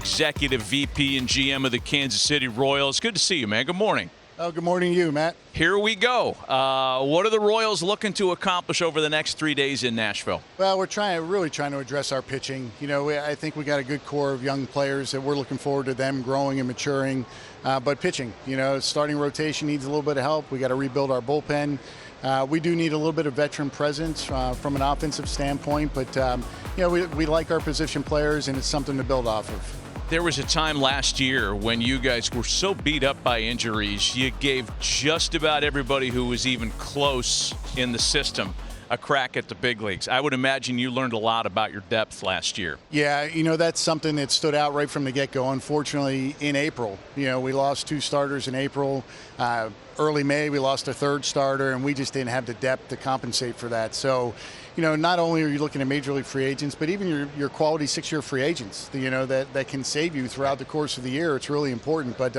Executive VP and GM of the Kansas City Royals. Good to see you, man. Good morning. Oh, good morning to you, Matt. Here we go. What are the Royals looking to accomplish over the next 3 days in Nashville? Well, we're really trying to address our pitching. You know, I think we got a good core of young players that we're looking forward to them growing and maturing. But pitching, you know, starting rotation needs a little bit of help. We got to rebuild our bullpen. We do need a little bit of veteran presence from an offensive standpoint. But, you know, we like our position players, and it's something to build off of. There was a time last year when you guys were so beat up by injuries, you gave just about everybody who was even close in the system a crack at the big leagues. I would imagine you learned a lot about your depth last year. Yeah, you know, that's something that stood out right from the get-go. Unfortunately, in April, you know, we lost 2 starters in April. Early May, we lost a 3rd starter, and we just didn't have the depth to compensate for that. So, you know, not only are you looking at major league free agents, but even your quality 6-year free agents, you know, that can save you throughout the course of the year. It's really important. But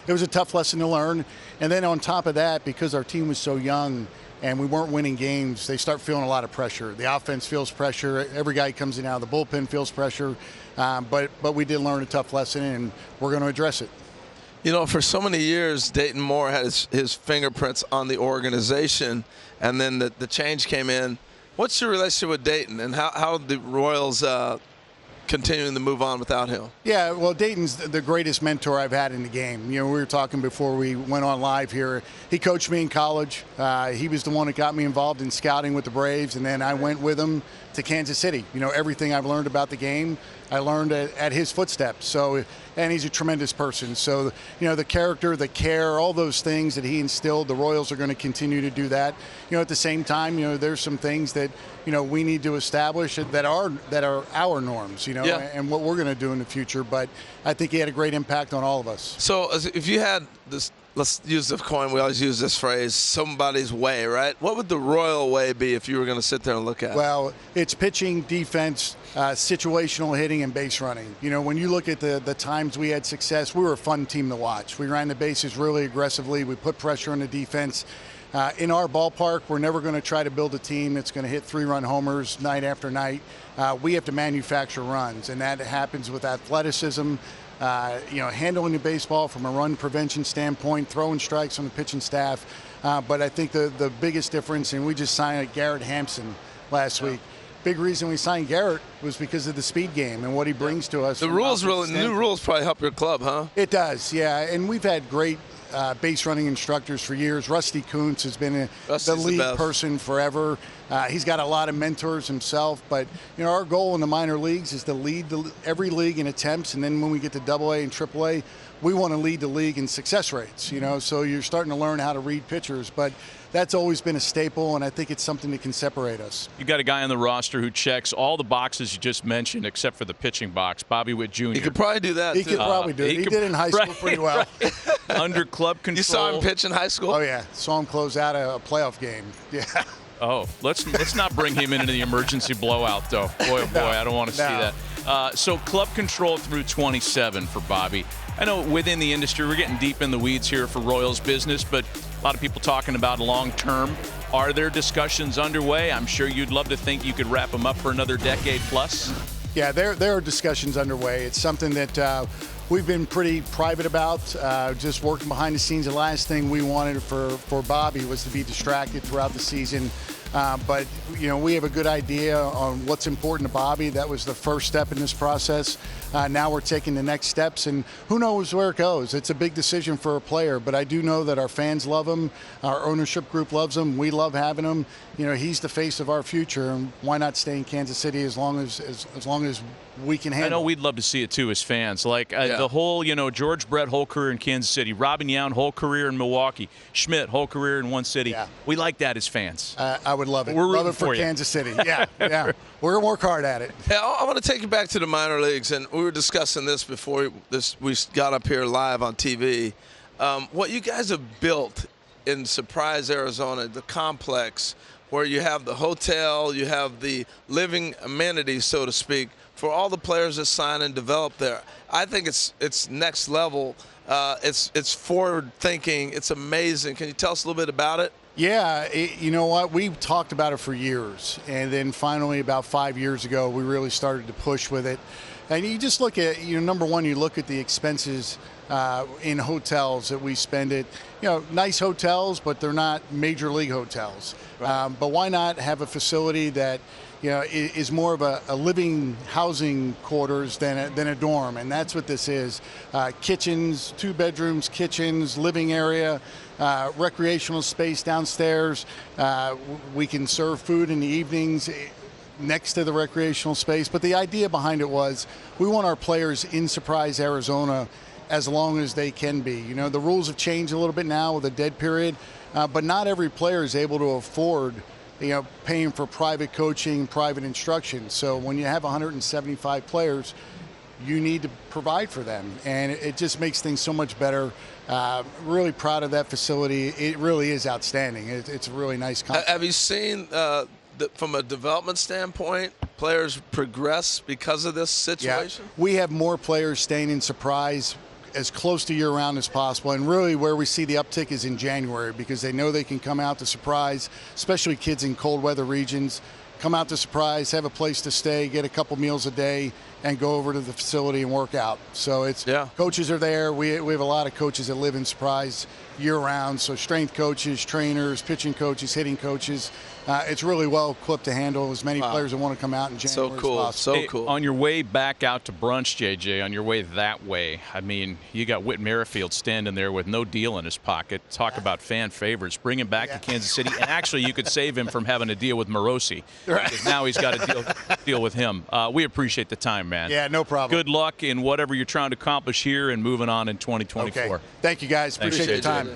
it was a tough lesson to learn. And then on top of that, because our team was so young and we weren't winning games, they start feeling a lot of pressure. The offense feels pressure. Every guy comes in out of the bullpen feels pressure. But we did learn a tough lesson, and we're going to address it. You know, for so many years, Dayton Moore had his fingerprints on the organization, and then the change came in. What's your relationship with Dayton, and how the Royals continuing to move on without him? Yeah, well, Dayton's the greatest mentor I've had in the game. You know, we were talking before we went on live here. He coached me in college. He was the one that got me involved in scouting with the Braves, and then I went with him to Kansas City. You know, everything I've learned about the game, I learned at his footsteps. So, and he's a tremendous person. So, you know, the character, the care, all those things that he instilled, the Royals are going to continue to do that. You know, at the same time, you know, there's some things that, you know, we need to establish that are our norms, you know, and what we're going to do in the future. But I think he had a great impact on all of us. So if you had this, let's use the coin, we always use this phrase, somebody's way, right? What would the Royal way be if you were going to sit there and look at it? Well, it's pitching, defense, situational hitting, and base running. You know, when you look at the times we had success, we were a fun team to watch. We ran the bases really aggressively. We put pressure on the defense. In our ballpark, we're never going to try to build a team that's going to hit 3-run homers night after night. We have to manufacture runs, and that happens with athleticism, you know, handling the baseball from a run prevention standpoint, throwing strikes on the pitching staff. But I think the biggest difference, and we just signed Garrett Hampson last week. Big reason we signed Garrett was because of the speed game and what he brings to us. The rules new rules probably help your club, huh? It does, yeah. And we've had great base running instructors for years. Rusty Kuntz has been the lead person forever. He's got a lot of mentors himself, but you know, our goal in the minor leagues is to lead every league in attempts, and then when we get to AA and AAA, we want to lead the league in success rates. You know, so you're starting to learn how to read pitchers, but that's always been a staple, and I think it's something that can separate us. You got a guy on the roster who checks all the boxes you just mentioned, except for the pitching box, Bobby Witt Jr. He could probably do that. He could probably do it. He did in high school pretty well. Under club control. You saw him pitch in high school? Oh yeah, saw him close out a playoff game. Yeah. Oh, let's not bring him into the emergency blowout, though. Boy, oh boy, I don't want to see that. So club control through 27 for Bobby. I know within the industry, we're getting deep in the weeds here for Royals business, but a lot of people talking about long term. Are there discussions underway? I'm sure you'd love to think you could wrap them up for another decade plus. Yeah, there are discussions underway. It's something that we've been pretty private about, just working behind the scenes. The last thing we wanted for Bobby was to be distracted throughout the season. But, you know, we have a good idea on what's important to Bobby. That was the first step in this process. Now we're taking the next steps, and who knows where it goes. It's a big decision for a player, but I do know that our fans love him. Our ownership group loves him. We love having him. You know, he's the face of our future, and why not stay in Kansas City as long as we can handle. I know we'd love to see it too as fans. Like the whole, you know, George Brett, whole career in Kansas City. Robin Yount, whole career in Milwaukee. Schmidt, whole career in one city. Yeah. We like that as fans. I would love it. We're love rooting it for for you. Kansas City. Yeah, yeah. We're going to work hard at it. Hey, I want to take you back to the minor leagues, and we were discussing this before we got up here live on TV. What you guys have built in Surprise, Arizona, the complex, where you have the hotel, you have the living amenities, so to speak, for all the players that sign and develop there. I think it's next level. It's forward thinking. It's amazing. Can you tell us a little bit about it? Yeah, you know what? We talked about it for years, and then finally about 5 years ago, we really started to push with it. And you just look at, number one, you look at the expenses in hotels that we spend it. Nice hotels, but they're not major league hotels. Right. But why not have a facility that is more of a living housing quarters than a dorm, and that's what this is. Kitchens, 2 bedrooms, kitchens, living area, recreational space downstairs. We can serve food in the evenings next to the recreational space. But the idea behind it was we want our players in Surprise, Arizona as long as they can be. The rules have changed a little bit now with a dead period, but not every player is able to afford paying for private coaching, private instruction. So when you have 175 players, you need to provide for them. And it just makes things so much better. Really proud of that facility. It really is outstanding. It's a really nice concept. Have you seen, from a development standpoint, players progress because of this situation? Yeah, we have more players staying in Surprise as close to year-round as possible, and really where we see the uptick is in January, because they know they can come out to Surprise, especially kids in cold weather regions, come out to Surprise, have a place to stay, get a couple meals a day, and go over to the facility and work out. So it's coaches are there. We have a lot of coaches that live in Surprise year-round, so strength coaches, trainers, pitching coaches, hitting coaches. It's really well equipped to handle as many players that want to come out in January so cool. as possible. So cool. On your way back out to brunch, JJ, on your way that way, I mean, you got Whit Merrifield standing there with no deal in his pocket. Talk about fan favorites. Bring him back to Kansas City. And actually, you could save him from having to deal with Morosi. Because now he's got to deal with him. We appreciate the time, man. Yeah, no problem. Good luck in whatever you're trying to accomplish here and moving on in 2024. Okay. Thank you, guys. Appreciate your time.